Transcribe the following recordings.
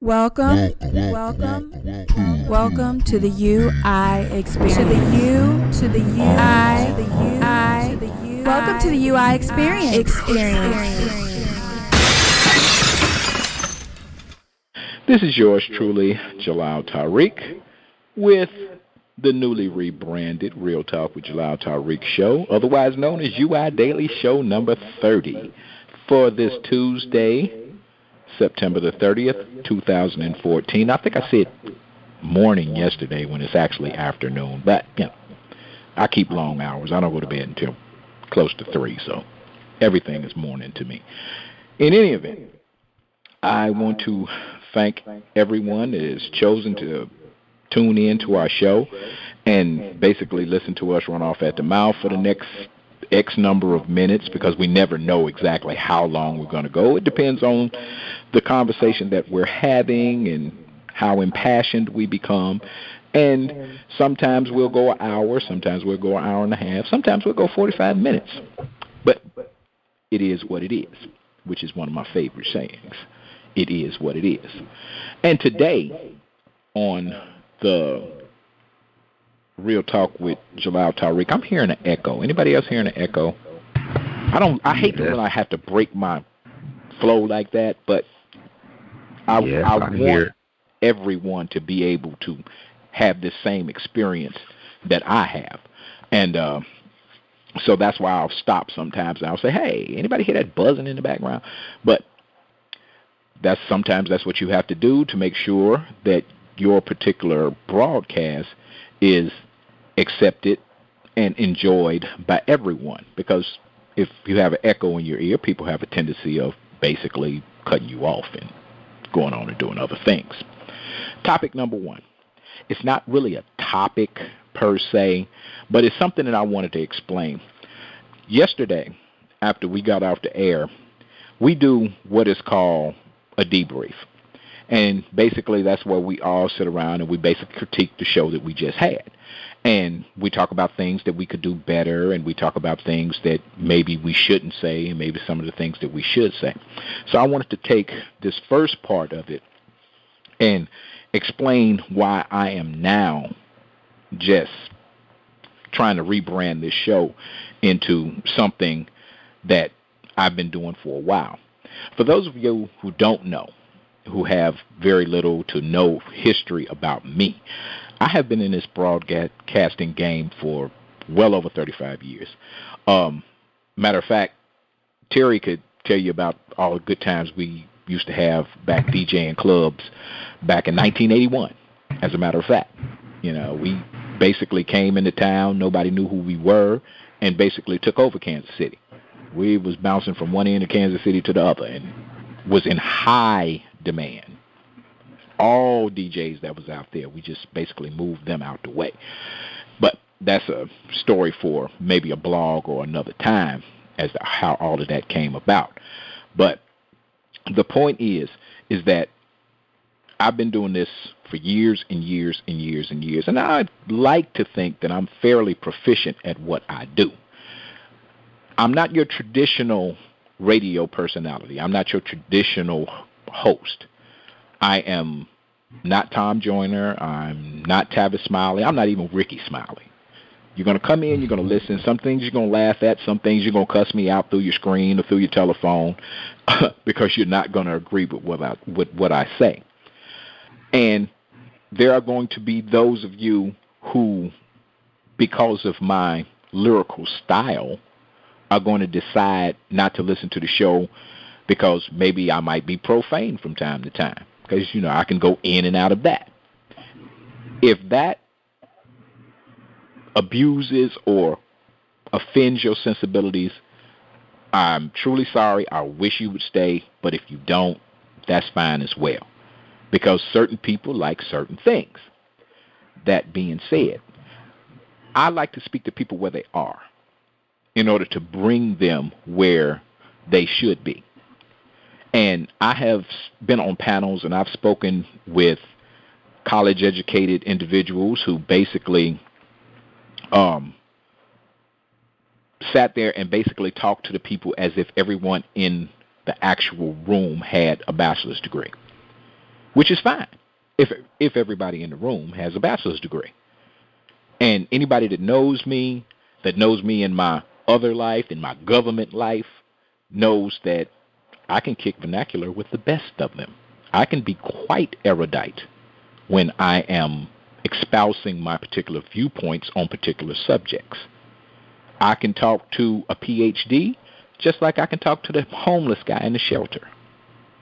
Welcome to the UI experience. To the UI. Welcome to the UI experience. This is yours truly, Jalal Tariq, with the newly rebranded Real Talk with Jalal Tariq show, otherwise known as UI Daily Show number 30, for this Tuesday, September the 30th, 2014. I think I said morning yesterday when it's actually afternoon, but I keep long hours. I don't go to bed until close to 3, so everything is morning to me. In any event, I want to thank everyone that has chosen to tune in to our show and basically listen to us run off at the mouth for the next X number of minutes, because we never know exactly how long we're going to go. It depends on the conversation that we're having and how impassioned we become. And sometimes we'll go an hour, sometimes we'll go an hour and a half, sometimes we'll go 45 minutes. But it is what it is, which is one of my favorite sayings. It is what it is. And today on the Real Talk with Jalal Tariq, I'm hearing an echo. Anybody else hearing an echo? I hate when I have to break my flow like that, but I want everyone to be able to have this same experience that I have. And so that's why I'll stop sometimes and I'll say, hey, anybody hear that buzzing in the background? But sometimes that's what you have to do to make sure that your particular broadcast is accepted and enjoyed by everyone. Because if you have an echo in your ear, people have a tendency of basically cutting you off and going on and doing other things. Topic number 1. It's not really a topic per se, but it's something that I wanted to explain. Yesterday, after we got off the air, we do what is called a debrief. And basically that's where we all sit around and we basically critique the show that we just had. And we talk about things that we could do better, and we talk about things that maybe we shouldn't say, and maybe some of the things that we should say. So I wanted to take this first part of it and explain why I am now just trying to rebrand this show into something that I've been doing for a while. For those of you who don't know, who have very little to no history about me, I have been in this broadcasting game for well over 35 years. Matter of fact, Terry could tell you about all the good times we used to have back DJing clubs back in 1981. As a matter of fact, we basically came into town, nobody knew who we were, and basically took over Kansas City. We was bouncing from one end of Kansas City to the other and was in high demand. All DJs that was out there, we just basically moved them out the way. But that's a story for maybe a blog or another time as to how all of that came about. But the point is that I've been doing this for years and years and years and years, and I like to think that I'm fairly proficient at what I do. I'm not your traditional radio personality. I'm not your traditional host. I am not Tom Joyner. I'm not Tavis Smiley. I'm not even Ricky Smiley. You're going to come in, you're going to listen. Some things you're going to laugh at. Some things you're going to cuss me out through your screen or through your telephone because you're not going to agree with what I say. And there are going to be those of you who, because of my lyrical style, are going to decide not to listen to the show because maybe I might be profane from time to time, because I can go in and out of that. If that abuses or offends your sensibilities, I'm truly sorry. I wish you would stay, but if you don't, that's fine as well, because certain people like certain things. That being said, I like to speak to people where they are in order to bring them where they should be. And I have been on panels and I've spoken with college-educated individuals who basically sat there and basically talked to the people as if everyone in the actual room had a bachelor's degree. which is fine if everybody in the room has a bachelor's degree. And anybody that knows me in my other life, in my government life, knows that I can kick vernacular with the best of them. I can be quite erudite when I am espousing my particular viewpoints on particular subjects. I can talk to a PhD just like I can talk to the homeless guy in the shelter.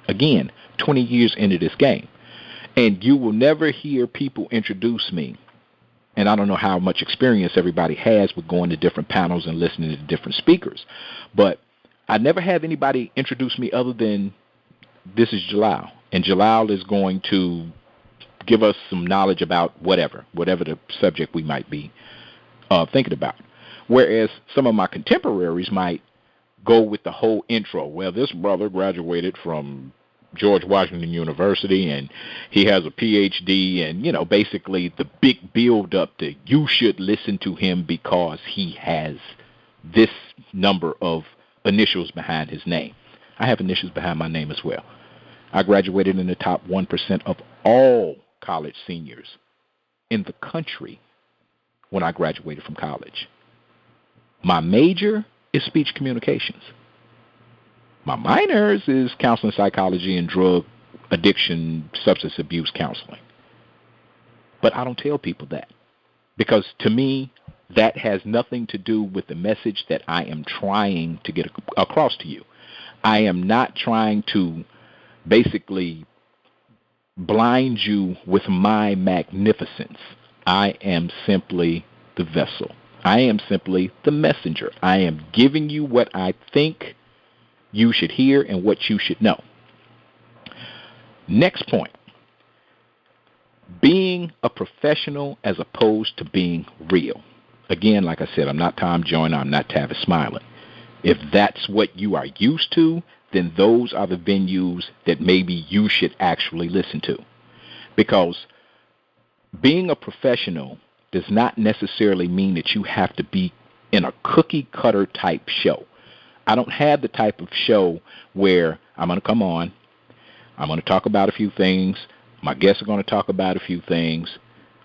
Again, 20 years into this game. And you will never hear people introduce me. And I don't know how much experience everybody has with going to different panels and listening to different speakers. But I never have anybody introduce me other than, this is Jalal. And Jalal is going to give us some knowledge about whatever the subject we might be thinking about. Whereas some of my contemporaries might go with the whole intro. Well, this brother graduated from George Washington University, and he has a PhD, and, basically the big build-up that you should listen to him because he has this number of initials behind his name. I have initials behind my name as well. I graduated in the top 1% of all college seniors in the country when I graduated from college. My major is speech communications. My minors is counseling psychology and drug addiction, substance abuse counseling. But I don't tell people that because to me, that has nothing to do with the message that I am trying to get across to you. I am not trying to basically blind you with my magnificence. I am simply the vessel. I am simply the messenger. I am giving you what I think you should hear and what you should know. Next point. Being a professional as opposed to being real. Again, like I said, I'm not Tom Joyner, I'm not Tavis Smiley. If that's what you are used to, then those are the venues that maybe you should actually listen to. Because being a professional does not necessarily mean that you have to be in a cookie cutter type show. I don't have the type of show where I'm going to come on, I'm going to talk about a few things, my guests are going to talk about a few things,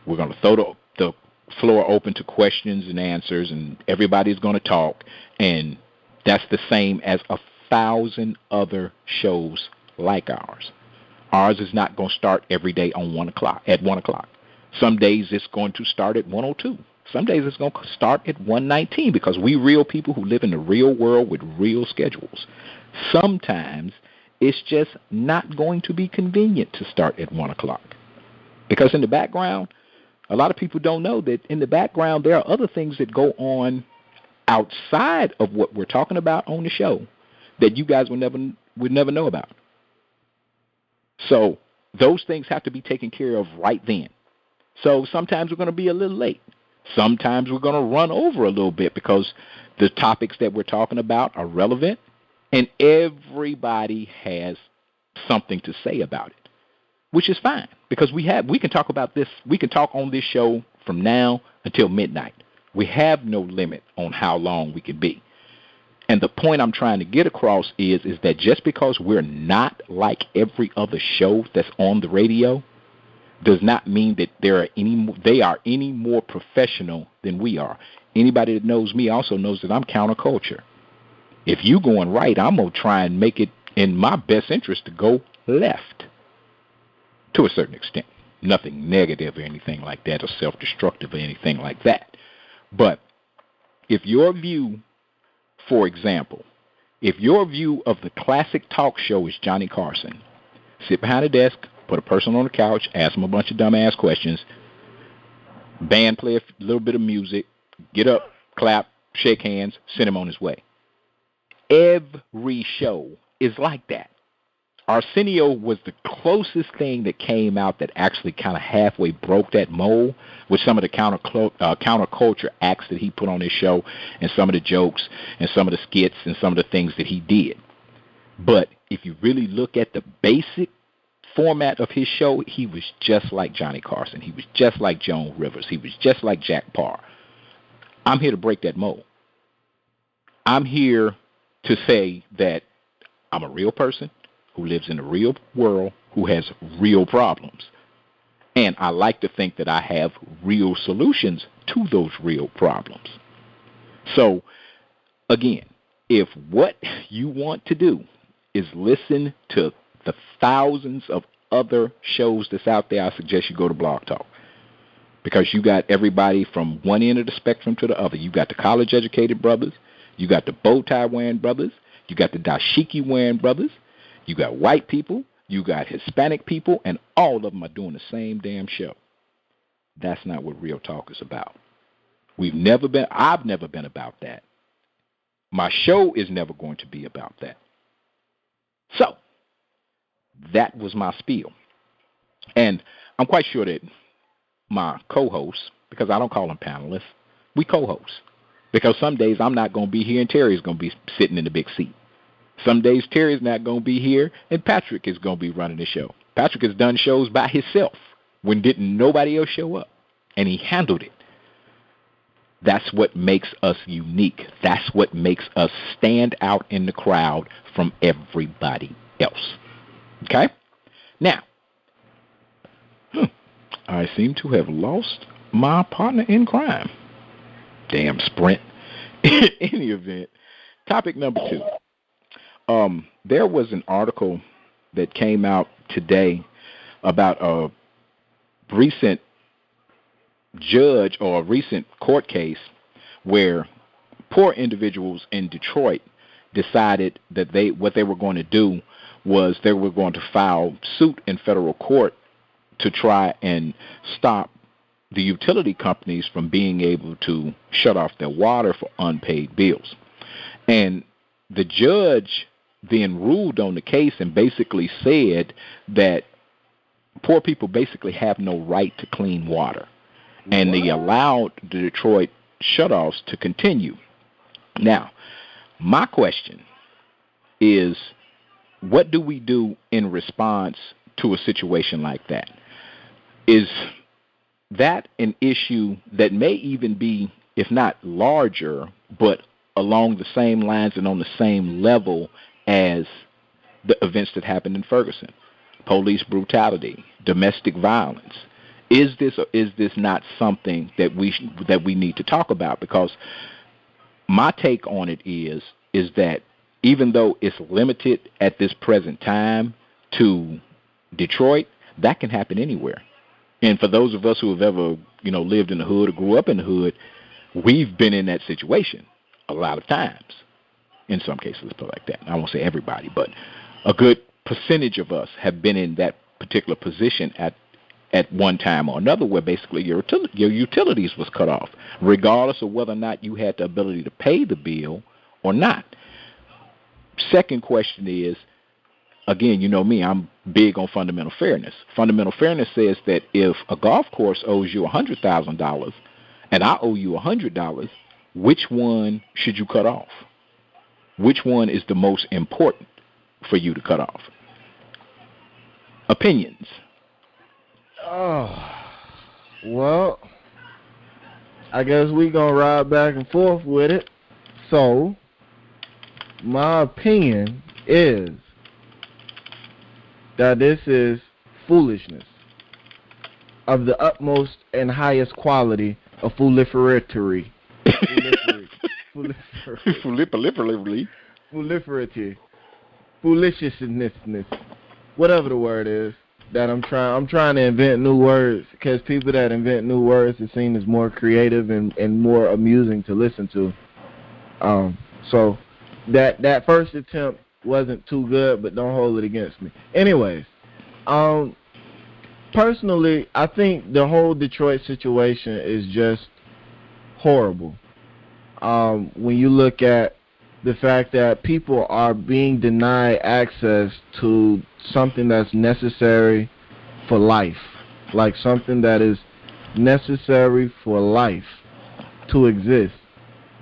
we're going to throw the floor open to questions and answers, and everybody's going to talk, and that's the same as 1,000 other shows like ours. Ours is not going to start every day on 1 o'clock. Some days it's going to start at 1:02. Some days it's going to start at 1:19 because we real people who live in the real world with real schedules. Sometimes it's just not going to be convenient to start at 1 o'clock. Because in the background, a lot of people don't know that in the background there are other things that go on outside of what we're talking about on the show that you guys would never know about. So those things have to be taken care of right then. So sometimes we're going to be a little late. Sometimes we're going to run over a little bit because the topics that we're talking about are relevant and everybody has something to say about it, which is fine because we can talk about this. We can talk on this show from now until midnight. We have no limit on how long we can be. And the point I'm trying to get across is that just because we're not like every other show that's on the radio does not mean that they are any more professional than we are. Anybody that knows me also knows that I'm counterculture. If you going right, I'm going to try and make it in my best interest to go left to a certain extent. Nothing negative or anything like that or self-destructive or anything like that. But if your view, for example, if your view of the classic talk show is Johnny Carson, sit behind a desk, put a person on the couch, ask them a bunch of dumbass questions, band play a little bit of music, get up, clap, shake hands, send him on his way. Every show is like that. Arsenio was the closest thing that came out that actually kind of halfway broke that mold with some of the counterculture acts that he put on his show and some of the jokes and some of the skits and some of the things that he did. But if you really look at the basic format of his show, he was just like Johnny Carson. He was just like Joan Rivers. He was just like Jack Parr. I'm here to break that mold. I'm here to say that I'm a real person who lives in the real world, who has real problems. And I like to think that I have real solutions to those real problems. So, again, if what you want to do is listen to the thousands of other shows that's out there, I suggest you go to Blog Talk. Because you got everybody from one end of the spectrum to the other. You got the college-educated brothers. You got the bow-tie-wearing brothers. You got the dashiki-wearing brothers. You got white people. You got Hispanic people. And all of them are doing the same damn show. That's not what Real Talk is about. I've never been about that. My show is never going to be about that. So, that was my spiel. And I'm quite sure that my co-hosts, because I don't call them panelists, we co-hosts. Because some days I'm not going to be here and Terry's going to be sitting in the big seat. Some days Terry's not going to be here and Patrick is going to be running the show. Patrick has done shows by himself when didn't nobody else show up. And he handled it. That's what makes us unique. That's what makes us stand out in the crowd from everybody else. Okay? Now, I seem to have lost my partner in crime. Damn Sprint. In any event, topic number 2. There was an article that came out today about a recent judge or a recent court case where poor individuals in Detroit decided that what they were going to do was they were going to file suit in federal court to try and stop the utility companies from being able to shut off their water for unpaid bills. And the judge then ruled on the case and basically said that poor people basically have no right to clean water. And they allowed the Detroit shutoffs to continue. Now, my question is, what do we do in response to a situation like that? Is that an issue that may even be, if not larger, but along the same lines and on the same level as the events that happened in Ferguson? Police brutality, domestic violence. Is this not something that we need to talk about? Because my take on it is that even though it's limited at this present time to Detroit, that can happen anywhere. And for those of us who have ever, lived in the hood or grew up in the hood, we've been in that situation a lot of times. In some cases, let's put it like that. I won't say everybody, but a good percentage of us have been in that particular position at one time or another, where basically your utilities was cut off, regardless of whether or not you had the ability to pay the bill or not. Second question is, again, you know me, I'm big on fundamental fairness. Fundamental fairness says that if a golf course owes you $100,000 and I owe you $100, which one should you cut off? Which one is the most important for you to cut off? Opinions. Oh, well, I guess we gonna ride back and forth with it. So, my opinion is that this is foolishness of the utmost and highest quality of foolery. Foolishness, whatever the word is. That I'm trying to invent new words, because people that invent new words are seen as more creative and more amusing to listen to. So that first attempt wasn't too good, but don't hold it against me. Anyways, personally, I think the whole Detroit situation is just horrible. When you look at the fact that people are being denied access to something that's necessary for life, like something that is necessary for life to exist.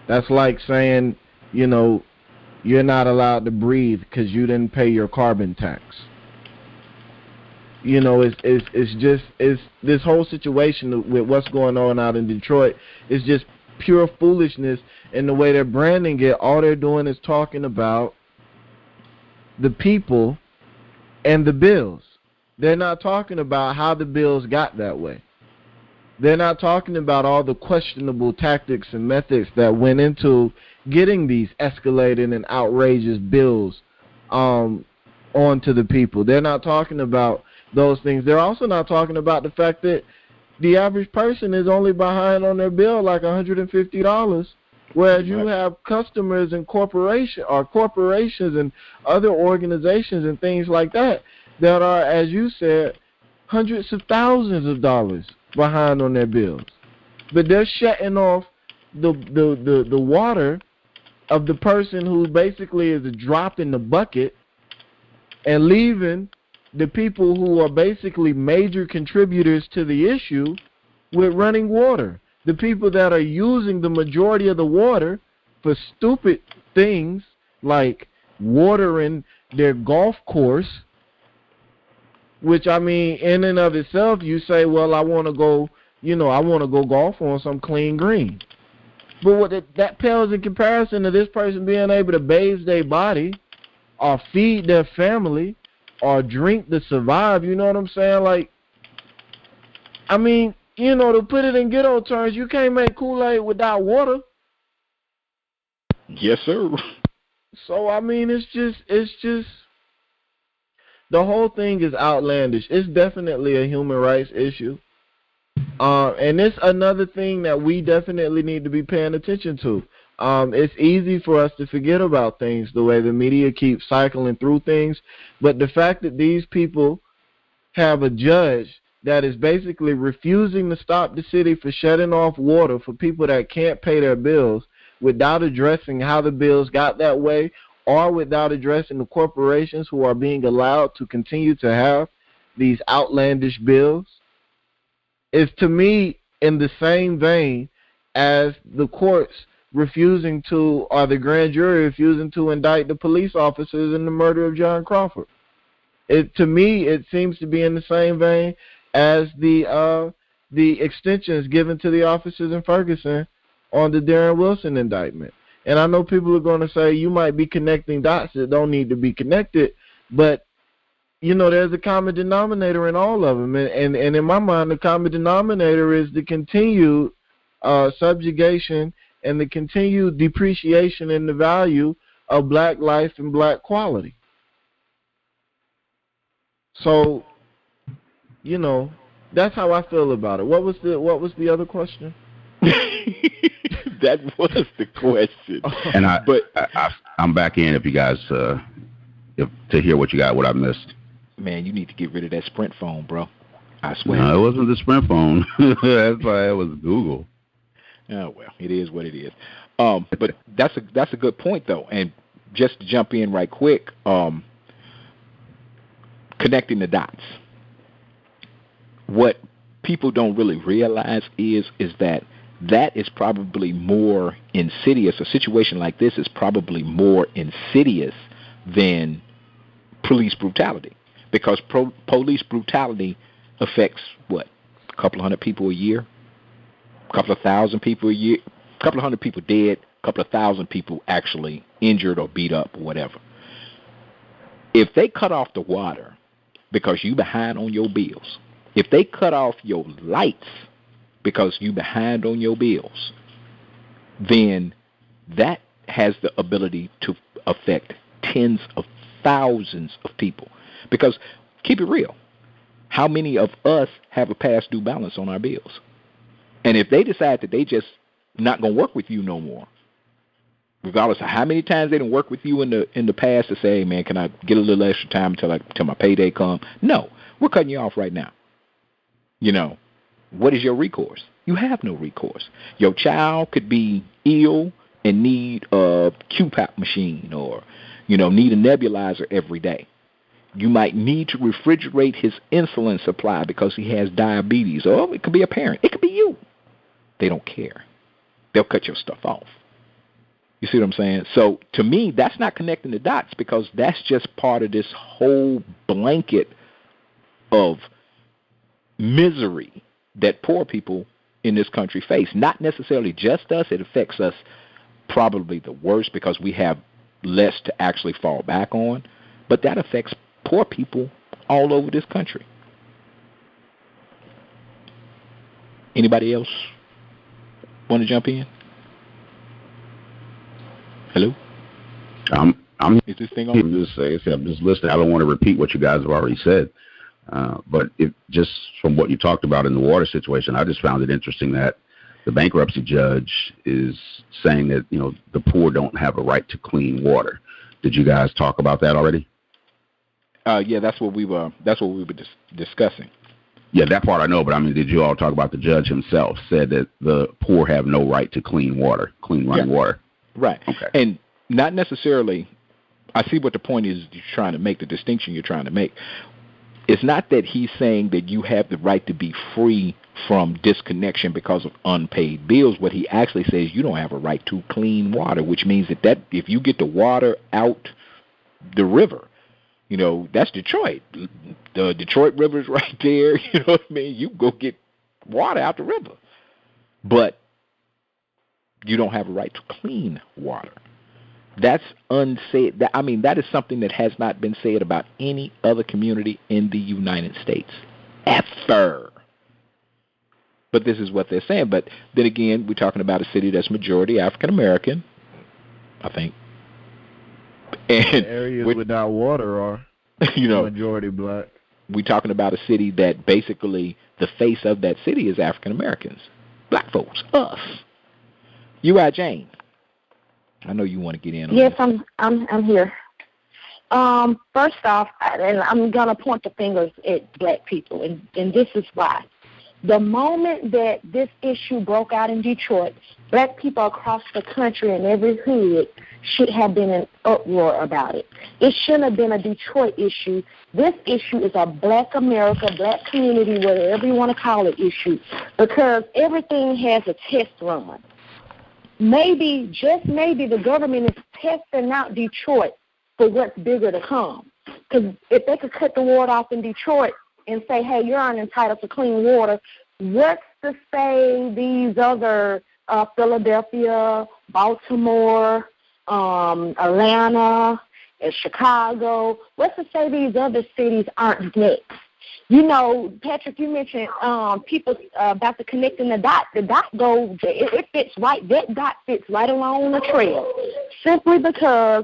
That's like saying, you're not allowed to breathe because you didn't pay your carbon tax. It's this whole situation with what's going on out in Detroit is just pure foolishness. And the way they're branding it, all they're doing is talking about the people and the bills. They're not talking about how the bills got that way. They're not talking about all the questionable tactics and methods that went into getting these escalated and outrageous bills onto the people. They're not talking about those things. They're also not talking about the fact that the average person is only behind on their bill like $150, whereas you have customers and corporations and other organizations and things like that that are, as you said, hundreds of thousands of dollars behind on their bills. But they're shutting off the water of the person who basically is a drop in the bucket and leaving the people who are basically major contributors to the issue with running water. The people that are using the majority of the water for stupid things like watering their golf course, which, I mean, in and of itself, you say, well, I want to go golf on some clean green. But that pales in comparison to this person being able to bathe their body or feed their family or drink to survive, you know what I'm saying? Like, I mean, to put it in ghetto terms, you can't make Kool-Aid without water. Yes, sir. So, I mean, it's just, the whole thing is outlandish. It's definitely a human rights issue. And it's another thing that we definitely need to be paying attention to. It's easy for us to forget about things the way the media keeps cycling through things. But the fact that these people have a judge that is basically refusing to stop the city for shutting off water for people that can't pay their bills without addressing how the bills got that way or without addressing the corporations who are being allowed to continue to have these outlandish bills is, to me, in the same vein as the courts refusing to, or the grand jury refusing to indict the police officers in the murder of John Crawford. To me, it seems to be in the same vein as the extensions given to the officers in Ferguson on the Darren Wilson indictment. And I know people are going to say you might be connecting dots that don't need to be connected, but there's a common denominator in all of them. And in my mind, the common denominator is the continued subjugation and the continued depreciation in the value of black life and black quality. So, that's how I feel about it. What was the other question? That was the question. And I'm back in if you guys to hear what I missed. Man, you need to get rid of that Sprint phone, bro. I swear. No, it wasn't the Sprint phone. That's why it was Google. Oh, well, it is what it is. But that's a good point, though. And just to jump in right quick, connecting the dots. What people don't really realize is that is probably more insidious. A situation like this is probably more insidious than police brutality. Because police brutality affects, what, a couple of hundred people a year? A couple of thousand people a year? A couple of hundred people dead, a couple of thousand people actually injured or beat up or whatever. If they cut off the water because you behind on your bills, if they cut off your lights because you behind on your bills, then that has the ability to affect tens of thousands of people. Because, keep it real, how many of us have a past due balance on our bills? And if they decide that they just not going to work with you no more, regardless of how many times they didn't work with you in the past to say, hey, man, can I get a little extra time until my payday comes? No, we're cutting you off right now. What is your recourse? You have no recourse. Your child could be ill and need a QPAP machine or, need a nebulizer every day. You might need to refrigerate his insulin supply because he has diabetes. Or it could be a parent. It could be you. They don't care. They'll cut your stuff off. You see what I'm saying? So, to me, that's not connecting the dots because that's just part of this whole blanket of misery that poor people in this country face. Not necessarily just us. It affects us probably the worst because we have less to actually fall back on. But that affects poor people all over this country. Anybody else want to jump in? Hello? I'm Is this thing on? I'm just listening. I don't want to repeat what you guys have already said. But just from what you talked about in the water situation, I just found it interesting that the bankruptcy judge is saying that, the poor don't have a right to clean water. Did you guys talk about that already? Yeah, that's what we were discussing. Yeah, that part I know, but I mean, did you all talk about the judge himself said that the poor have no right to clean running water? Right. Okay. And not necessarily, I see what the point is you're trying to make, the distinction you're trying to make. It's not that he's saying that you have the right to be free from disconnection because of unpaid bills. What he actually says, you don't have a right to clean water, which means that if you get the water out the river, that's Detroit. The Detroit River's right there. You know what I mean? You go get water out the river. But you don't have a right to clean water. That's unsaid. That is something that has not been said about any other community in the United States ever. But this is what they're saying. But then again, we're talking about a city that's majority African American, I think. And areas without water are majority black. We're talking about a city that basically the face of that city is African Americans, black folks, us. U.I. Jane. I know you want to get in on Yes, this. I'm here. First off, and I'm gonna point the fingers at black people, and this is why. The moment that this issue broke out in Detroit, black people across the country and every hood should have been in uproar about it. It shouldn't have been a Detroit issue. This issue is a black America, black community, whatever you want to call it, issue, because everything has a test run. Maybe, just maybe, the government is testing out Detroit for what's bigger to come. Because if they could cut the water off in Detroit and say, hey, you're entitled to clean water, what's to say these other Philadelphia, Baltimore, Atlanta, and Chicago, what's to say these other cities aren't next? Patrick, you mentioned people about the connecting the dot. The dot goes, it fits right, that dot fits right along the trail. Simply because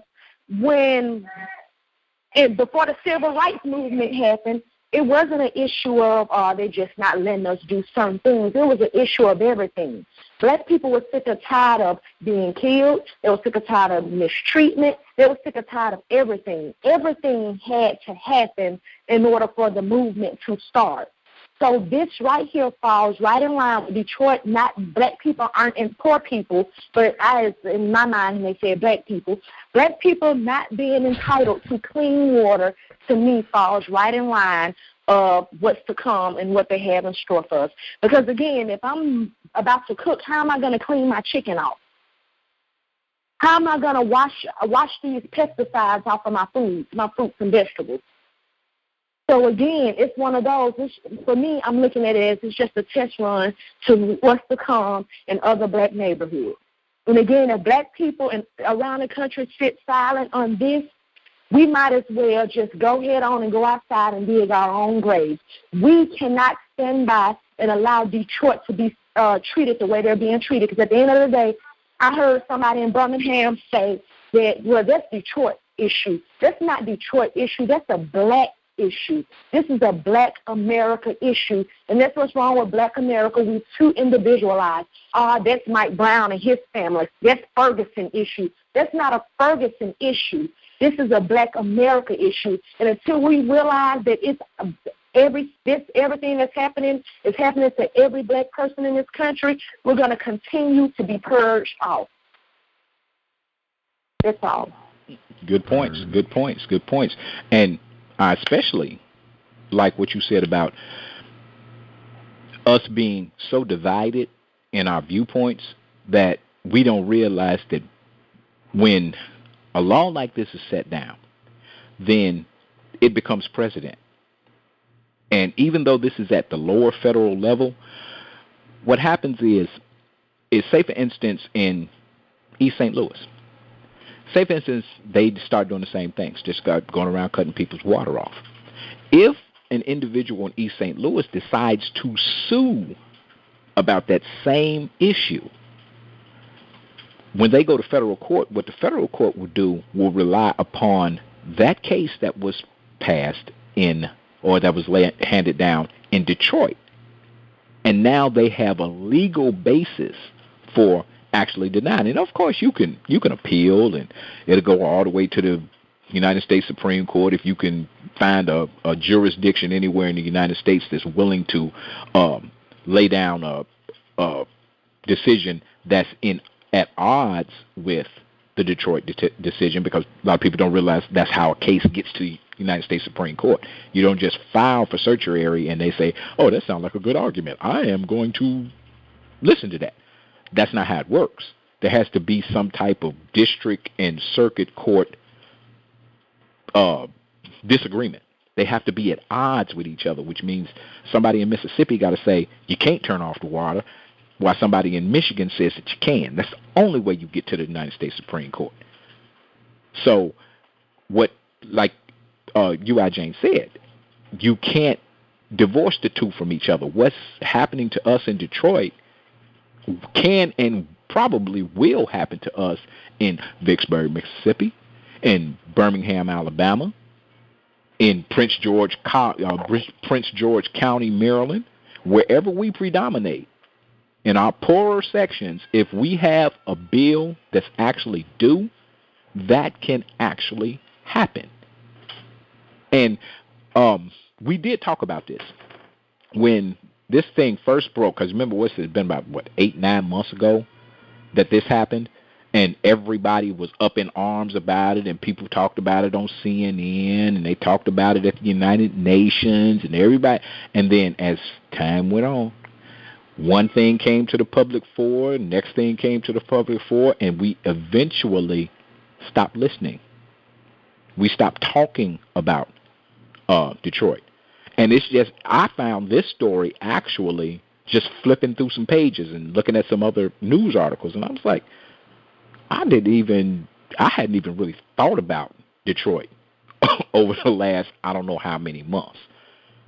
before the civil rights movement happened, it wasn't an issue of they're just not letting us do certain things. It was an issue of everything. Black people were sick and tired of being killed. They were sick and tired of mistreatment. They were sick and tired of everything. Everything had to happen in order for the movement to start. So this right here falls right in line with Detroit. Not black people aren't in poor people, but in my mind, they said black people. Black people not being entitled to clean water, to me, falls right in line of what's to come and what they have in store for us. Because, again, if I'm about to cook, how am I going to clean my chicken off? How am I going to wash these pesticides off of my food, my fruits and vegetables? So, again, it's one of those. For me, I'm looking at it as it's just a test run to what's to come in other black neighborhoods. And, again, if black people around the country sit silent on this, we might as well just go head on and go outside and dig our own graves. We cannot stand by and allow Detroit to be treated the way they're being treated. Because at the end of the day, I heard somebody in Birmingham say that, well, that's Detroit issue. That's not Detroit issue. That's a black issue. This is a black America issue. And that's what's wrong with black America. We're too individualized. That's Mike Brown and his family. That's Ferguson issue. That's not a Ferguson issue. This is a black America issue. And until we realize that everything that's happening is happening to every black person in this country, we're going to continue to be purged off. That's all. Good points. And I especially like what you said about us being so divided in our viewpoints that we don't realize that when a law like this is set down, then it becomes precedent. And even though this is at the lower federal level, what happens is say, for instance, in East St. Louis, say, for instance, they start doing the same things, just start going around cutting people's water off. If an individual in East St. Louis decides to sue about that same issue, when they go to federal court, what the federal court will do will rely upon that case that was passed in, or that was handed down in Detroit. And now they have a legal basis for actually denying. And of course, you can appeal, and it'll go all the way to the United States Supreme Court if you can find a jurisdiction anywhere in the United States that's willing to lay down a decision that's at odds with the Detroit decision, because a lot of people don't realize that's how a case gets to the United States Supreme Court. You don't just file for certiorari and they say, oh, that sounds like a good argument, I am going to listen to that. That's not how it works. There has to be some type of district and circuit court disagreement. They have to be at odds with each other, which means somebody in Mississippi got to say, you can't turn off the water, while somebody in Michigan says that you can. That's the only way you get to the United States Supreme Court. So what, like U.I. James said, you can't divorce the two from each other. What's happening to us in Detroit can and probably will happen to us in Vicksburg, Mississippi, in Birmingham, Alabama, in Prince George County, Maryland, wherever we predominate. In our poorer sections, if we have a bill that's actually due, that can actually happen. And we did talk about this when this thing first broke, because remember, it's been about, 8-9 months ago that this happened, and everybody was up in arms about it, and people talked about it on CNN, and they talked about it at the United Nations, and everybody. And then as time went on, one thing came to the public fore, next thing came to the public fore, and we eventually stopped listening. We stopped talking about Detroit. And it's just, I found this story actually just flipping through some pages and looking at some other news articles, and I was like, I hadn't even really thought about Detroit over the last, I don't know how many months.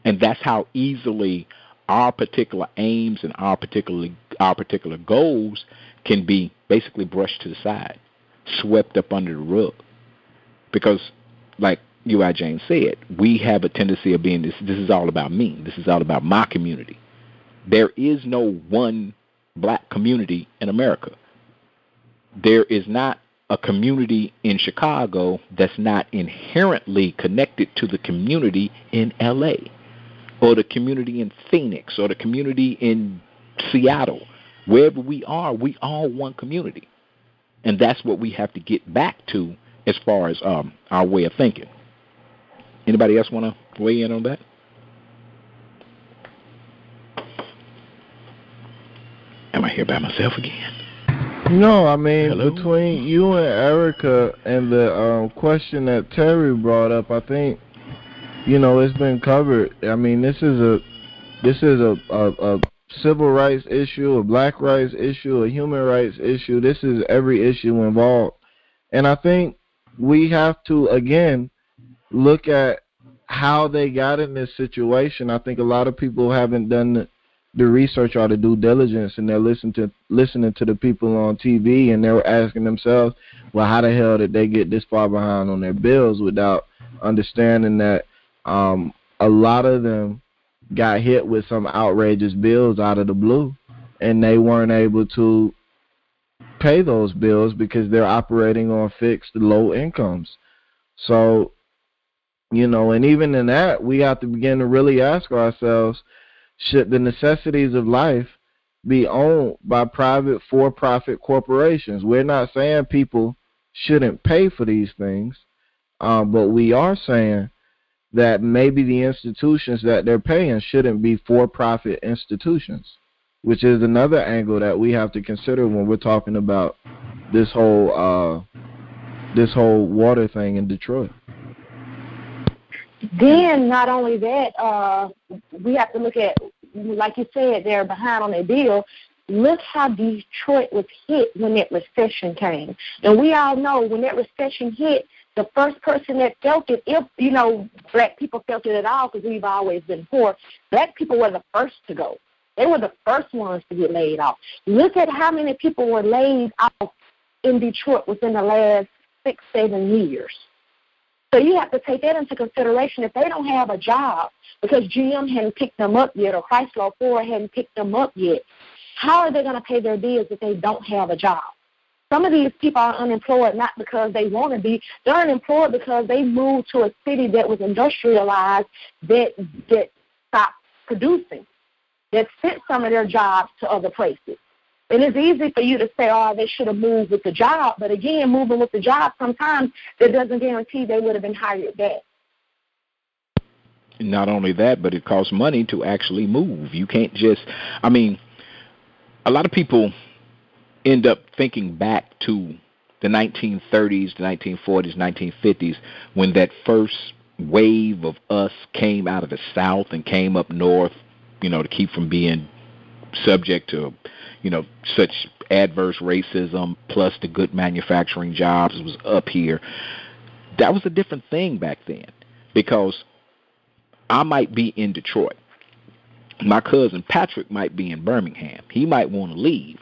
And that's how easily our particular aims and our particular goals can be basically brushed to the side, swept up under the rug. Because, like U.I. James said, we have a tendency of being this is all about me. This is all about my community. There is no one black community in America. There is not a community in Chicago that's not inherently connected to the community in L.A., or the community in Phoenix, or the community in Seattle. Wherever we are, we all one community. And that's what we have to get back to as far as our way of thinking. Anybody else want to weigh in on that? Am I here by myself again? No, I mean, Hello? Between you and Erica and the question that Terry brought up, I think, it's been covered. I mean, this is a civil rights issue, a black rights issue, a human rights issue. This is every issue involved. And I think we have to, again, look at how they got in this situation. I think a lot of people haven't done the research or the due diligence, and they're listening to the people on TV, and they're asking themselves, well, how the hell did they get this far behind on their bills, without understanding that a lot of them got hit with some outrageous bills out of the blue, and they weren't able to pay those bills because they're operating on fixed low incomes. So, and even in that, we have to begin to really ask ourselves, should the necessities of life be owned by private for-profit corporations? We're not saying people shouldn't pay for these things, but we are saying that maybe the institutions that they're paying shouldn't be for-profit institutions, which is another angle that we have to consider when we're talking about this whole water thing in Detroit. Then, not only that, we have to look at, like you said, they're behind on their bill. look how Detroit was hit when that recession came. And we all know when that recession hit, the first person that felt it, if, black people felt it at all because we've always been poor, black people were the first to go. They were the first ones to get laid off. Look at how many people were laid off in Detroit within the last 6-7 years. So you have to take that into consideration. If they don't have a job because GM hadn't picked them up yet or Chrysler Ford hadn't picked them up yet, how are they going to pay their bills if they don't have a job? Some of these people are unemployed not because they want to be. They're unemployed because they moved to a city that was industrialized, that stopped producing, that sent some of their jobs to other places. And it's easy for you to say, oh, they should have moved with the job. But again, moving with the job, sometimes that doesn't guarantee they would have been hired back. Not only that, but it costs money to actually move. You can't just, a lot of people end up thinking back to the 1930s, the 1940s, 1950s, when that first wave of us came out of the South and came up north, to keep from being subject to, such adverse racism, plus the good manufacturing jobs was up here. That was a different thing back then, because I might be in Detroit. My cousin Patrick might be in Birmingham. He might want to leave.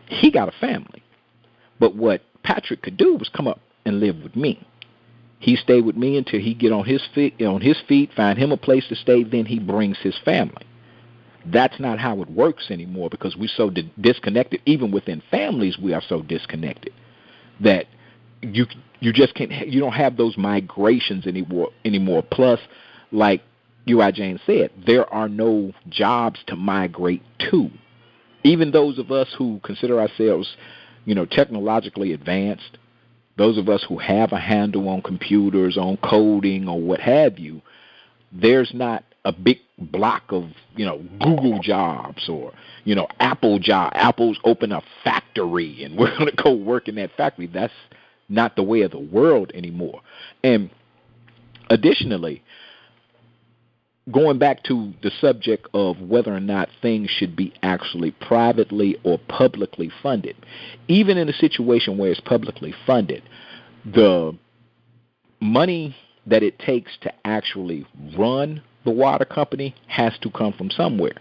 He got a family. But what Patrick could do was come up and live with me. He stayed with me until he get on his feet, find him a place to stay, then he brings his family. That's not how it works anymore, because we're so disconnected. Even within families, we are so disconnected that you just can't. You don't have those migrations anymore. Plus, like U.I. Jane said, there are no jobs to migrate to. Even those of us who consider ourselves, technologically advanced, those of us who have a handle on computers, on coding, or what have you, there's not a big block of, Google jobs or, Apple jobs. Apple's open a factory and we're going to go work in that factory. That's not the way of the world anymore. And additionally, going back to the subject of whether or not things should be actually privately or publicly funded, even in a situation where it's publicly funded, the money that it takes to actually run the water company has to come from somewhere.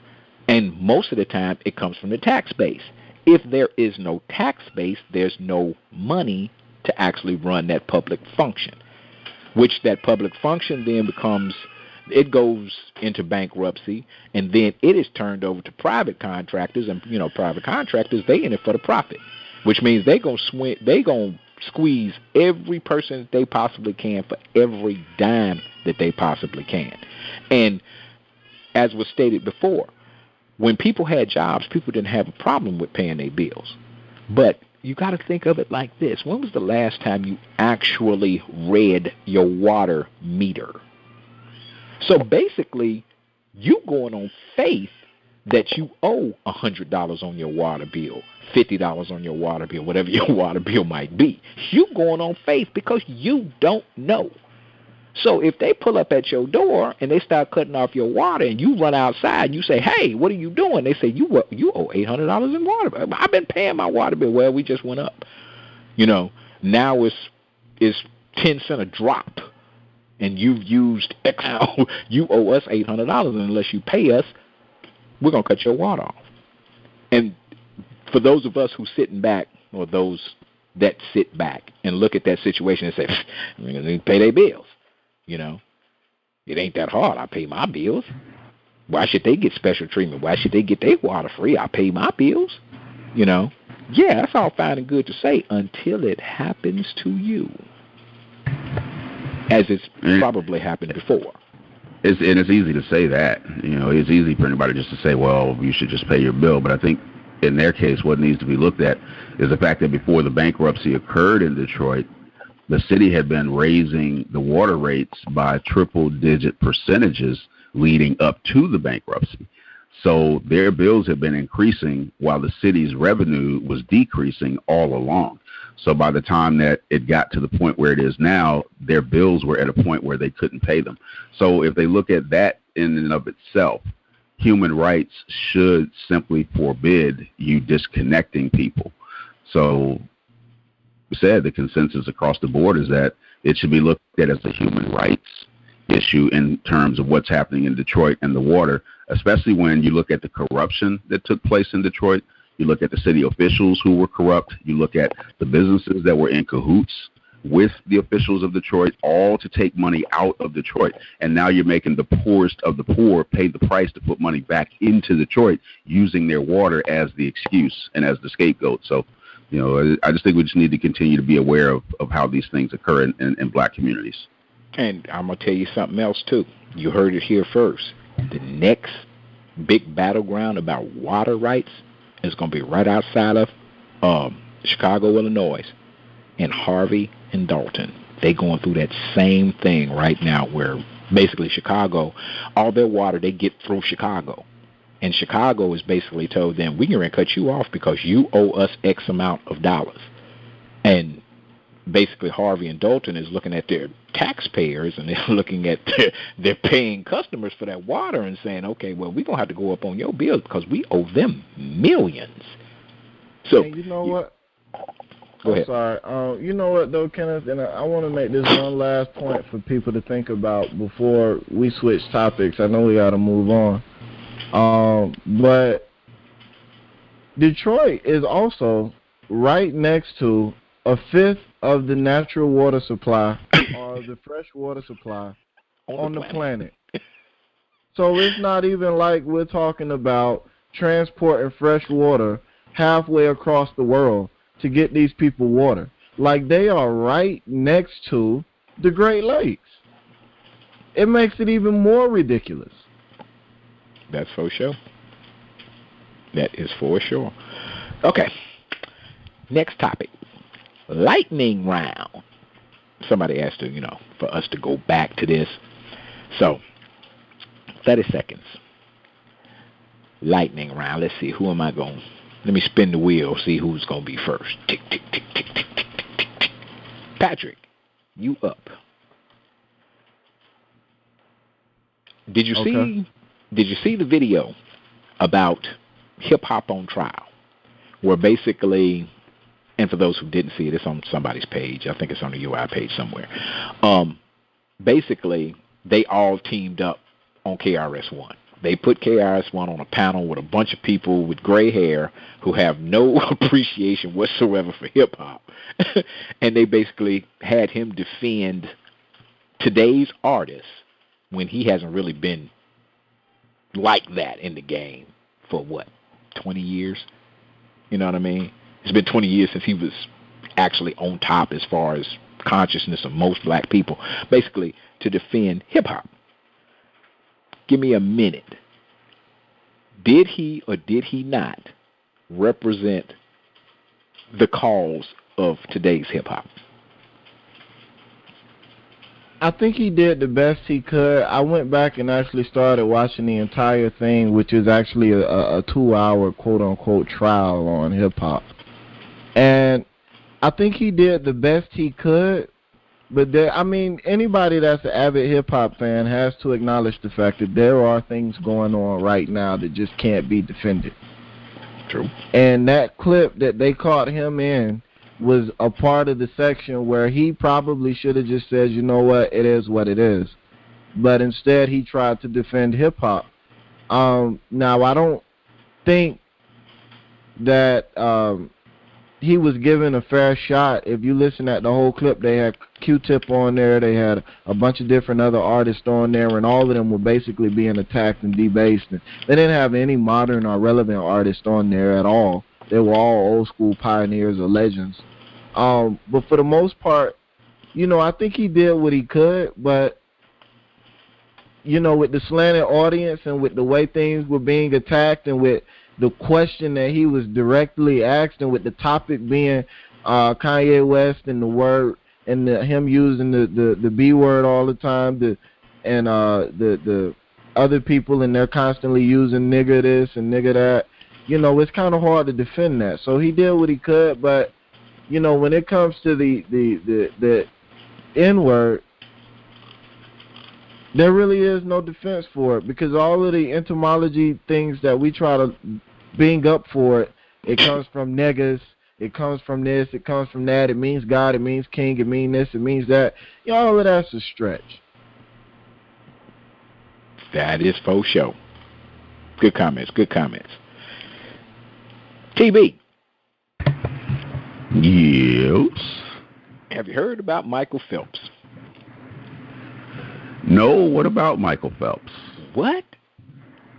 And most of the time, it comes from the tax base. If there is no tax base, there's no money to actually run that public function, which that public function then becomes, it goes into bankruptcy, and then it is turned over to private contractors, and private contractors, they in it for the profit, which means they gonna squeeze every person that they possibly can for every dime that they possibly can. And as was stated before, when people had jobs, people didn't have a problem with paying their bills. But you got to think of it like this: when was the last time you actually read your water meter? So basically, you going on faith that you owe $100 on your water bill, $50 on your water bill, whatever your water bill might be. You going on faith because you don't know. So if they pull up at your door and they start cutting off your water and you run outside and you say, hey, what are you doing? They say, you owe $800 in water bill. I've been paying my water bill. Well, we just went up. Now it's 10 cents a drop. And you've used X, you owe us $800, and unless you pay us, we're going to cut your water off. And for those of us who sitting back, or those that sit back and look at that situation and say, I'm going to pay their bills. It ain't that hard. I pay my bills. Why should they get special treatment? Why should they get their water free? I pay my bills. Yeah, that's all fine and good to say until it happens to you, as it's probably happened before. It's easy to say that. It's easy for anybody just to say, well, you should just pay your bill. But I think in their case, what needs to be looked at is the fact that before the bankruptcy occurred in Detroit, the city had been raising the water rates by triple-digit percentages leading up to the bankruptcy. So their bills have been increasing while the city's revenue was decreasing all along. So by the time that it got to the point where it is now, their bills were at a point where they couldn't pay them. So if they look at that in and of itself, human rights should simply forbid you disconnecting people. So, said the consensus across the board is that it should be looked at as a human rights issue in terms of what's happening in Detroit and the water, especially when you look at the corruption that took place in Detroit. You look at the city officials who were corrupt. You look at the businesses that were in cahoots with the officials of Detroit, all to take money out of Detroit. And now you're making the poorest of the poor pay the price to put money back into Detroit, using their water as the excuse and as the scapegoat. So, I just think we just need to continue to be aware of how these things occur in black communities. And I'm going to tell you something else, too. You heard it here first. The next big battleground about water rights is going to be right outside of Chicago, Illinois, in Harvey and Dalton. They're going through that same thing right now where basically Chicago, all their water, they get through Chicago. And Chicago is basically told them, we're going to cut you off because you owe us X amount of dollars. And basically Harvey and Dalton is looking at their taxpayers, and they're looking at their paying customers for that water and saying, okay, well, we're going to have to go up on your bills because we owe them millions. So, hey, you know what? Go ahead. Sorry. You know what, though, Kenneth? And I want to make this one last point for people to think about before we switch topics. I know we got to move on. But Detroit is also right next to a fifth of the natural water supply or the fresh water supply on the planet. So it's not even like we're talking about transporting fresh water halfway across the world to get these people water. Like, they are right next to the Great Lakes. It makes it even more ridiculous. That's for sure. That is for sure. Okay. Next topic. Lightning round. Somebody asked to, for us to go back to this. So, 30 seconds. Lightning round. Let's see. Who am I going? Let me spin the wheel, see who's going to be first. Tick, tick, tick, tick, tick, tick, tick, tick, tick. Patrick, you up. Did you see the video about hip hop on trial? Where basically, and for those who didn't see it, it's on somebody's page. I think it's on the UI page somewhere. Basically, they all teamed up on KRS-One. They put KRS-One on a panel with a bunch of people with gray hair who have no appreciation whatsoever for hip-hop. And they basically had him defend today's artists when he hasn't really been like that in the game for, 20 years? You know what I mean? It's been 20 years since he was actually on top as far as consciousness of most black people, basically to defend hip-hop. Give me a minute. Did he or did he not represent the cause of today's hip-hop? I think he did the best he could. I went back and actually started watching the entire thing, which is actually a 2-hour quote-unquote trial on hip-hop. And I think he did the best he could. But anybody that's an avid hip-hop fan has to acknowledge the fact that there are things going on right now that just can't be defended. True. And that clip that they caught him in was a part of the section where he probably should have just said, you know what, it is what it is. But instead he tried to defend hip-hop. Now, I don't think that he was given a fair shot. If you listen at the whole clip, they had Q-Tip on there, they had a bunch of different other artists on there, and all of them were basically being attacked and debased. And they didn't have any modern or relevant artists on there at all. They were all old school pioneers or legends. But for the most part, I think he did what he could, but with the slanted audience and with the way things were being attacked and with the question that he was directly asked and with the topic being Kanye West and the word and him using the B word all the time, and the other people, and they're constantly using nigger this and nigger that. It's kind of hard to defend that. So he did what he could, but when it comes to the N word, There really is no defense for it because all of the etymology things that we try to bring up for it, it comes from negus, it comes from this, it comes from that, it means God, it means king, it means this, it means that. All of that's a stretch. That is faux show. Good comments, good comments. TB. Yes. Have you heard about Michael Phelps? No, what about Michael Phelps? What?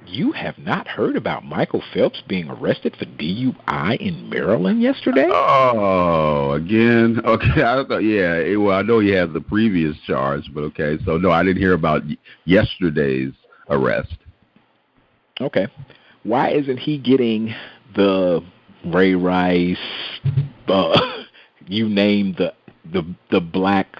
You have not heard about Michael Phelps being arrested for DUI in Maryland yesterday? Oh, again? Okay, I thought, yeah, well, I know he had the previous charge, but okay, so no, I didn't hear about yesterday's arrest. Okay. Why isn't he getting the Ray Rice, you name the black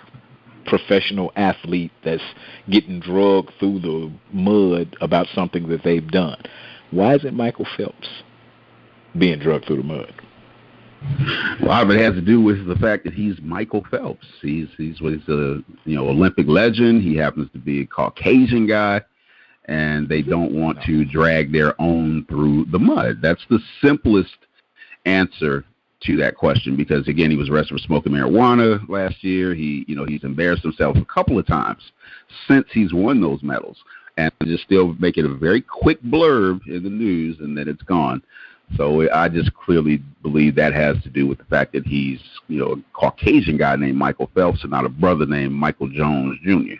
professional athlete that's getting drugged through the mud about something that they've done? Why isn't Michael Phelps being drugged through the mud? A lot of it has to do with the fact that he's Michael Phelps. He's a Olympic legend. He happens to be a Caucasian guy, and they don't want to drag their own through the mud. That's the simplest answer to that question, because again, he was arrested for smoking marijuana last year. He's embarrassed himself a couple of times since he's won those medals, and just still make it a very quick blurb in the news, and then it's gone. So I just clearly believe that has to do with the fact that he's a Caucasian guy named Michael Phelps and not a brother named Michael Jones Jr.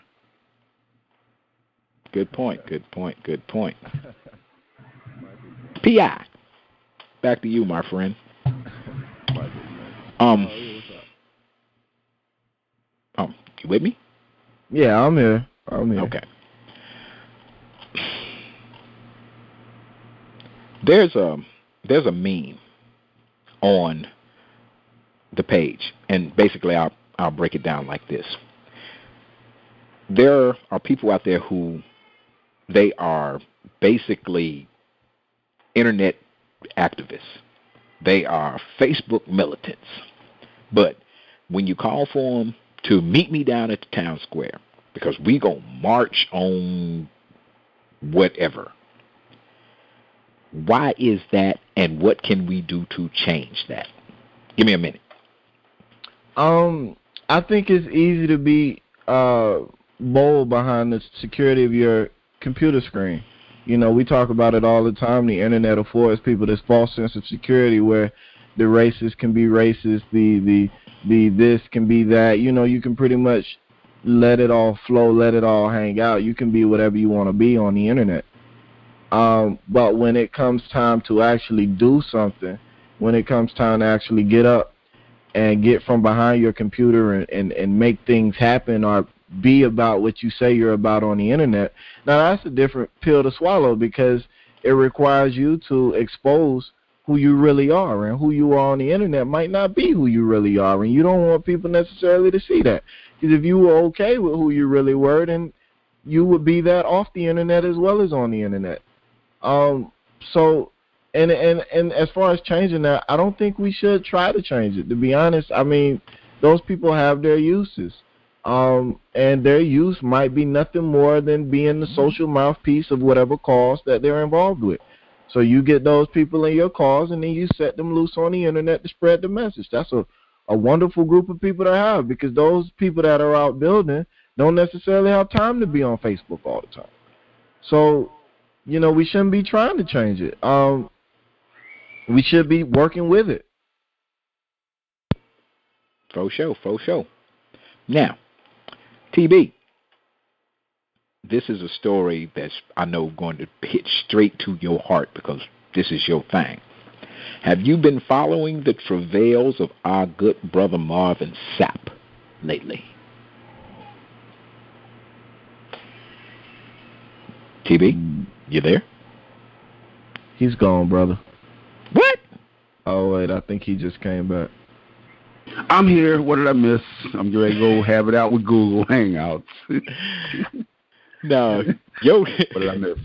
Good point. P.I., back to you, my friend. You with me? Yeah, I'm here. Okay. There's a meme on the page, and basically I'll break it down like this. There are people out there who they are basically internet activists. They are Facebook militants. But when you call for them to meet me down at the town square, because we gonna march on whatever, why is that, and what can we do to change that? Give me a minute. I think it's easy to be bold behind the security of your computer screen. We talk about it all the time. The internet affords people this false sense of security where the racist can be racist, the this can be that. You can pretty much let it all flow, let it all hang out. You can be whatever you want to be on the internet. But when it comes time to actually do something, when it comes time to actually get up and get from behind your computer and make things happen or be about what you say you're about on the internet, now that's a different pill to swallow, because it requires you to expose who you really are, and who you are on the internet might not be who you really are, and you don't want people necessarily to see that. Because if you were okay with who you really were, then you would be that off the internet as well as on the internet. So and as far as changing that, I don't think we should try to change it, to be honest. I mean, those people have their uses. And their use might be nothing more than being the social mouthpiece of whatever cause that they're involved with. So you get those people in your cause, and then you set them loose on the internet to spread the message. That's a wonderful group of people to have, because those people that are out building don't necessarily have time to be on Facebook all the time. So, we shouldn't be trying to change it. We should be working with it. Faux show. Now, TB, this is a story that's, I know, going to hit straight to your heart because this is your thing. Have you been following the travails of our good brother Marvin Sapp lately? TB, you there? He's gone, brother. What? Oh, wait, I think he just came back. I'm here. What did I miss? I'm ready to go have it out with Google Hangouts. No, yo. What did I miss?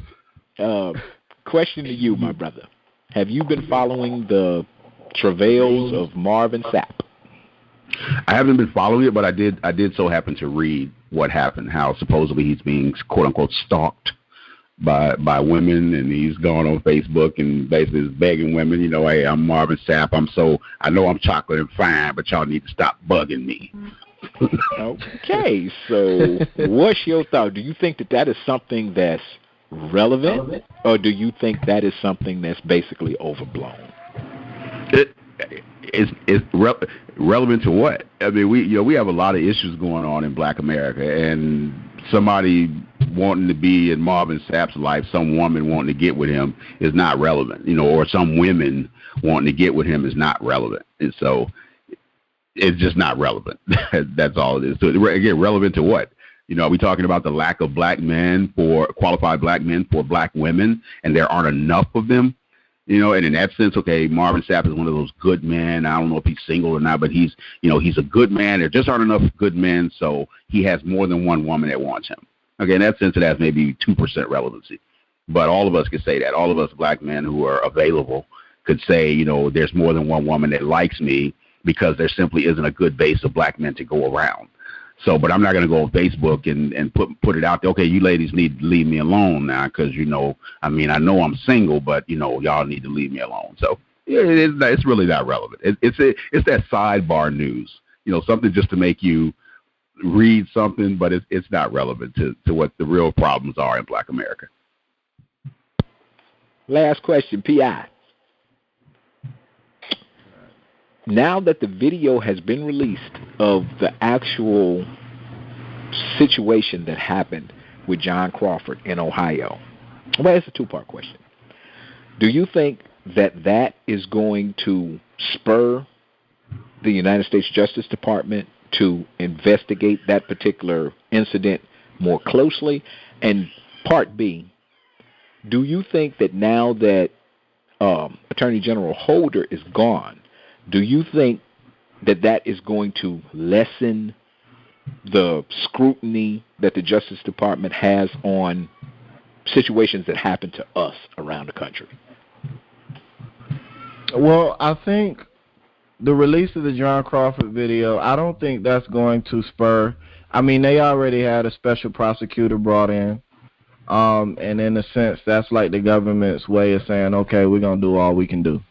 Question to you, my brother. Have you been following the travails of Marvin Sapp? I haven't been following it, but I did so happen to read what happened, how supposedly he's being quote unquote stalked by women, and he's gone on Facebook and basically is begging women, hey, I'm Marvin Sapp. I know I'm chocolate and fine, but y'all need to stop bugging me. Okay, so what's your thought? Do you think that is something that's relevant, or do you think that is something that's basically overblown? It's relevant to what? I mean, we have a lot of issues going on in Black America, and somebody wanting to be in Marvin Sapp's life, some woman wanting to get with him is not relevant, or some women wanting to get with him is not relevant, and so it's just not relevant. That's all it is. So again, relevant to what? Are we talking about the lack of qualified black men for black women, and there aren't enough of them? And in that sense, okay, Marvin Sapp is one of those good men. I don't know if he's single or not, but he's a good man. There just aren't enough good men, so he has more than one woman that wants him. Okay, in that sense, it has maybe 2% relevancy. But all of us could say that. All of us black men who are available could say, there's more than one woman that likes me, because there simply isn't a good base of black men to go around. So, but I'm not going to go on Facebook and put it out there. Okay, you ladies need to leave me alone now, because I know I'm single, but y'all need to leave me alone. So it's really not relevant. It's that sidebar news, something just to make you read something, but it's not relevant to what the real problems are in Black America. Last question, P.I. Now that the video has been released of the actual situation that happened with John Crawford in Ohio, well, it's a two-part question. Do you think that is going to spur the United States Justice Department to investigate that particular incident more closely? And part B, do you think that now that Attorney General Holder is gone, do you think that is going to lessen the scrutiny that the Justice Department has on situations that happen to us around the country? Well, I think the release of the John Crawford video, I don't think that's going to spur. I mean, they already had a special prosecutor brought in. And in a sense, that's like the government's way of saying, okay, we're going to do all we can do.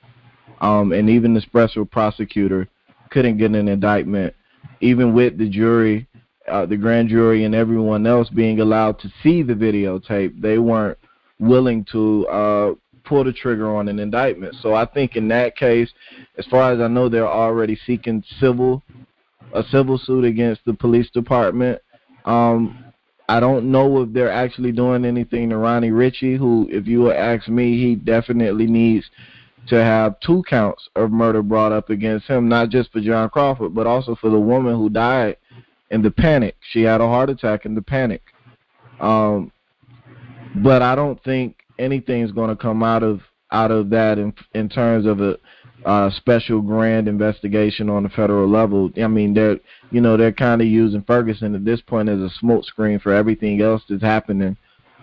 And even the special prosecutor couldn't get an indictment, even with the jury, the grand jury, and everyone else being allowed to see the videotape. They weren't willing to pull the trigger on an indictment. So I think in that case, as far as I know, they're already seeking a civil suit against the police department. I don't know if they're actually doing anything to Ronnie Ritchie, who, if you would ask me, he definitely needs to have 2 counts of murder brought up against him, not just for John Crawford, but also for the woman who died in the panic. She had a heart attack in the panic. But I don't think anything's going to come out of that in terms of a special grand investigation on the federal level. I mean, they're kind of using Ferguson at this point as a smokescreen for everything else that's happening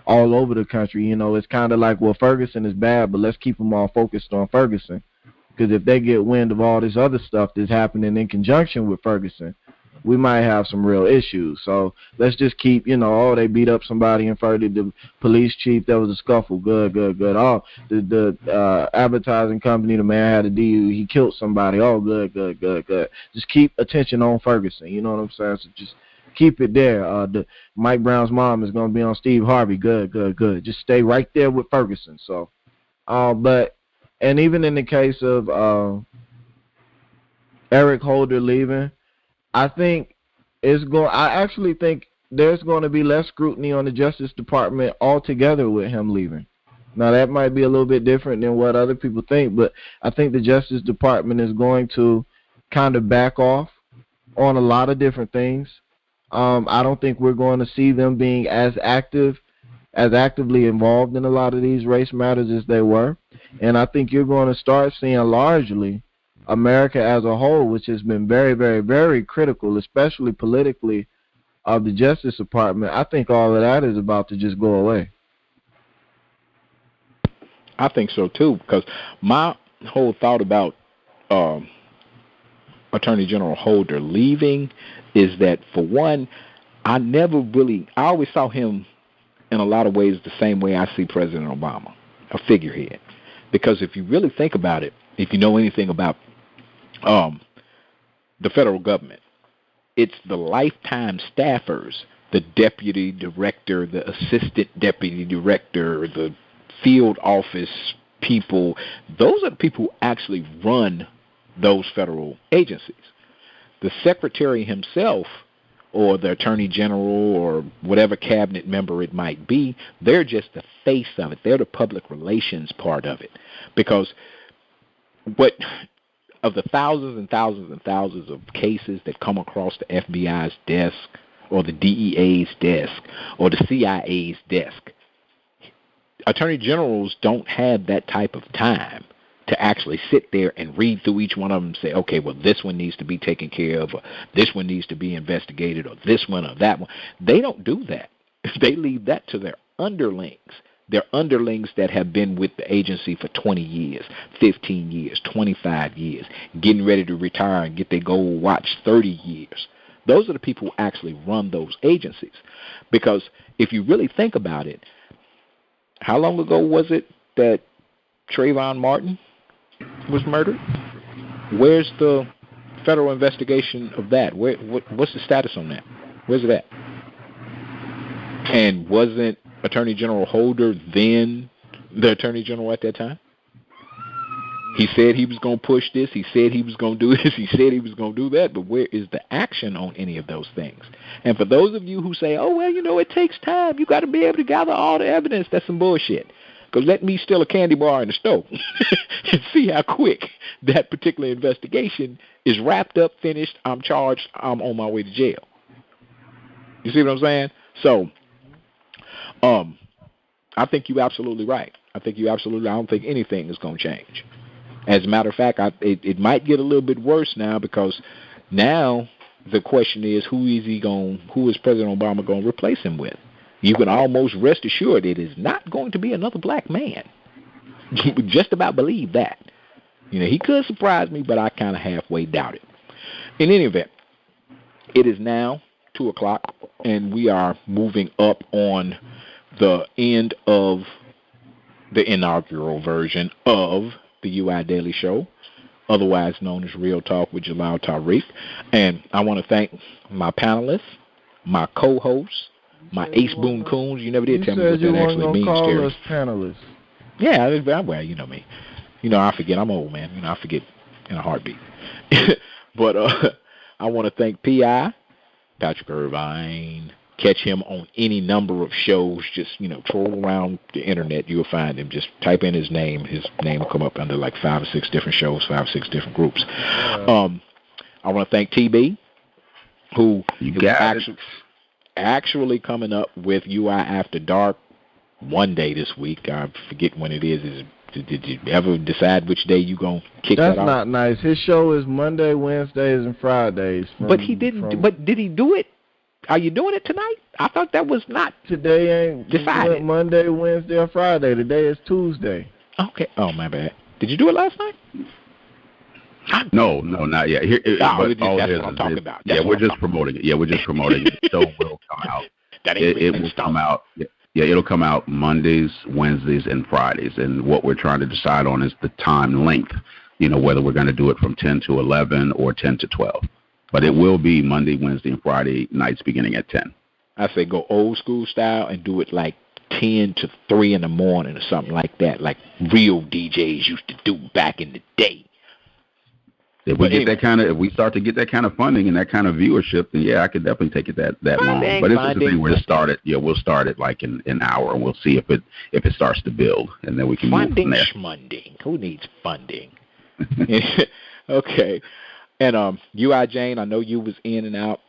all over the country. It's kind of like, well, Ferguson is bad, but let's keep them all focused on Ferguson. Because if they get wind of all this other stuff that's happening in conjunction with Ferguson, we might have some real issues. So let's just keep, they beat up somebody in Ferguson, the police chief, there was a scuffle, good. Oh, the advertising company, the man had a deal, he killed somebody, oh, good. Just keep attention on Ferguson, you know what I'm saying? So just keep it there. Mike Brown's mom is going to be on Steve Harvey. Good. Just stay right there with Ferguson. So, and even in the case of Eric Holder leaving, I actually think there's going to be less scrutiny on the Justice Department altogether with him leaving. Now, that might be a little bit different than what other people think, but I think the Justice Department is going to kind of back off on a lot of different things. I don't think we're going to see them being as actively involved in a lot of these race matters as they were. And I think you're going to start seeing largely America as a whole, which has been very, very, very critical, especially politically, of the Justice Department. I think all of that is about to just go away. I think so too, because my whole thought about Attorney General Holder leaving is that, for one, I always saw him in a lot of ways the same way I see President Obama, a figurehead. Because if you really think about it, if you know anything about the federal government, it's the lifetime staffers, the deputy director, the assistant deputy director, the field office people. Those are the people who actually run those federal agencies. The secretary himself, or the attorney general, or whatever cabinet member it might be, they're just the face of it. They're the public relations part of it. Because of the thousands and thousands and thousands of cases that come across the FBI's desk, or the DEA's desk, or the CIA's desk, attorney generals don't have that type of time to actually sit there and read through each one of them and say, okay, well, this one needs to be taken care of, or this one needs to be investigated, or this one or that one. They don't do that. They leave that to their underlings. Their underlings that have been with the agency for 20 years, 15 years, 25 years, getting ready to retire and get their gold watch 30 years. Those are the people who actually run those agencies. Because if you really think about it, how long ago was it that Trayvon Martin was murdered? Where's the federal investigation of that? What's the status on that? Where's it at? And wasn't Attorney General Holder then the Attorney General at that time? He said he was going to push this. He said he was going to do this. He said he was going to do that. But where is the action on any of those things? And for those of you who say, oh, well, it takes time. You got to be able to gather all the evidence. That's some bullshit. Because let me steal a candy bar in the stove and see how quick that particular investigation is wrapped up, finished, I'm charged, I'm on my way to jail. You see what I'm saying? So, I think you're absolutely right. I don't think anything is going to change. As a matter of fact, it might get a little bit worse now, because now the question is, who is President Obama going to replace him with? You can almost rest assured it is not going to be another black man. You would just about believe that. He could surprise me, but I kind of halfway doubt it. In any event, it is now 2 o'clock, and we are moving up on the end of the inaugural version of the UI Daily Show, otherwise known as Real Talk with Jalal Tariq. And I want to thank my panelists, my co-hosts, my Ace Boone Coons. You never did tell me what that actually means, Terry. You said you weren't going to call us panelists. Yeah, well, you know me. I forget. I'm old, man. I forget in a heartbeat. But I want to thank P.I., Patrick Irvine. Catch him on any number of shows. Just, troll around the internet. You'll find him. Just type in his name. His name will come up under like 5 or 6 different shows, 5 or 6 different groups. I want to thank TB, who is actually coming up with UI After Dark one day this week. I forget when it is. Did you ever decide which day you going to kick that off? That's not nice. His show is Monday, Wednesdays, and Fridays. But he didn't. But did he do it? Are you doing it tonight? I thought that was not today. Ain't decided. Monday, Wednesday, or Friday. Today is Tuesday. Okay. Oh, my bad. Did you do it last night? No, not yet. That's what I'm talking about. We're just promoting it. Yeah, we're just promoting it. The show will come out. It will come out. Yeah, it'll come out Mondays, Wednesdays, and Fridays. And what we're trying to decide on is the time length. Whether we're going to do it from 10 to 11 or 10 to 12. But it will be Monday, Wednesday, and Friday nights beginning at 10. I say go old school style and do it like 10 to 3 in the morning or something like that, like real DJs used to do back in the day. If we start to get that kind of funding and that kind of viewership, then yeah, I could definitely take it that long. But it's just the thing where to start it. Yeah, we'll start it like in an hour, and we'll see if it starts to build, and then we can move from there. Funding. Who needs funding? Okay. And UI Jane, I know you was in and out,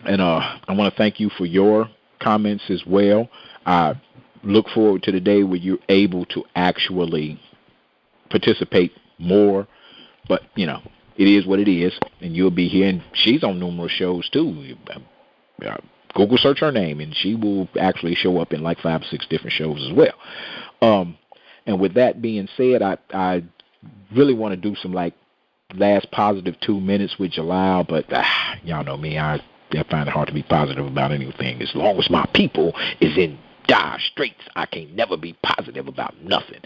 and I want to thank you for your comments as well. I look forward to the day where you're able to actually participate more, but it is what it is, and you'll be here. And she's on numerous shows too. Google search her name, and she will actually show up in like 5 or 6 different shows as well. And with that being said, I really want to do some like last positive 2 minutes with Jalal, but y'all know me. I find it hard to be positive about anything. As long as my people is in dire straits, I can't never be positive about nothing.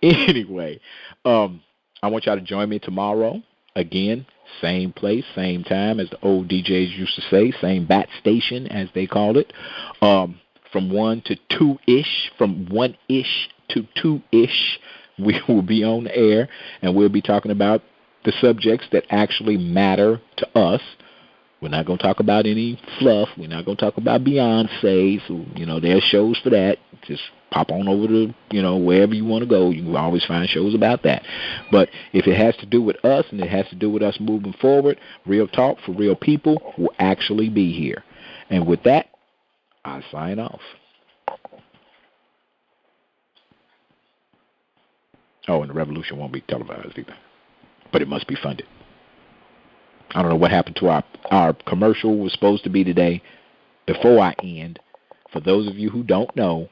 Anyway, I want y'all to join me tomorrow. Again, same place, same time, as the old DJs used to say, same bat station, as they called it, from 1 to 2-ish, from 1-ish to 2-ish, we will be on the air, and we'll be talking about the subjects that actually matter to us. We're not going to talk about any fluff. We're not going to talk about Beyonce. So, there's shows for that. Just pop on over to, wherever you want to go. You can always find shows about that. But if it has to do with us and it has to do with us moving forward, real talk for real people will actually be here. And with that, I sign off. Oh, and the revolution won't be televised either. But it must be funded. I don't know what happened to our commercial was supposed to be today. Before I end, for those of you who don't know,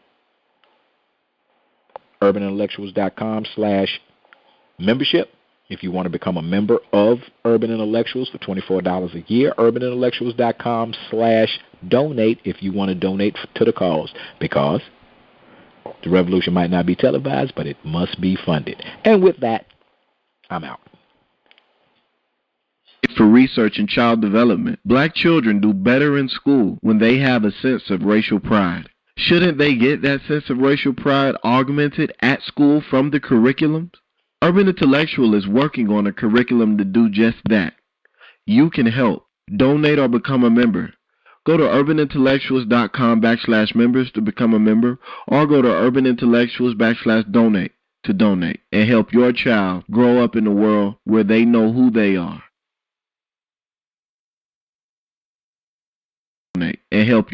urbanintellectuals.com/membership. If you want to become a member of Urban Intellectuals for $24 a year, urbanintellectuals.com/donate if you want to donate to the cause, because the revolution might not be televised, but it must be funded. And with that, I'm out. For research in child development, black children do better in school when they have a sense of racial pride. Shouldn't they get that sense of racial pride augmented at school from the curriculums? Urban Intellectual is working on a curriculum to do just that. You can help. Donate or become a member. Go to urbanintellectuals.com/members to become a member, or go to urbanintellectuals/donate to donate and help your child grow up in a world where they know who they are. And help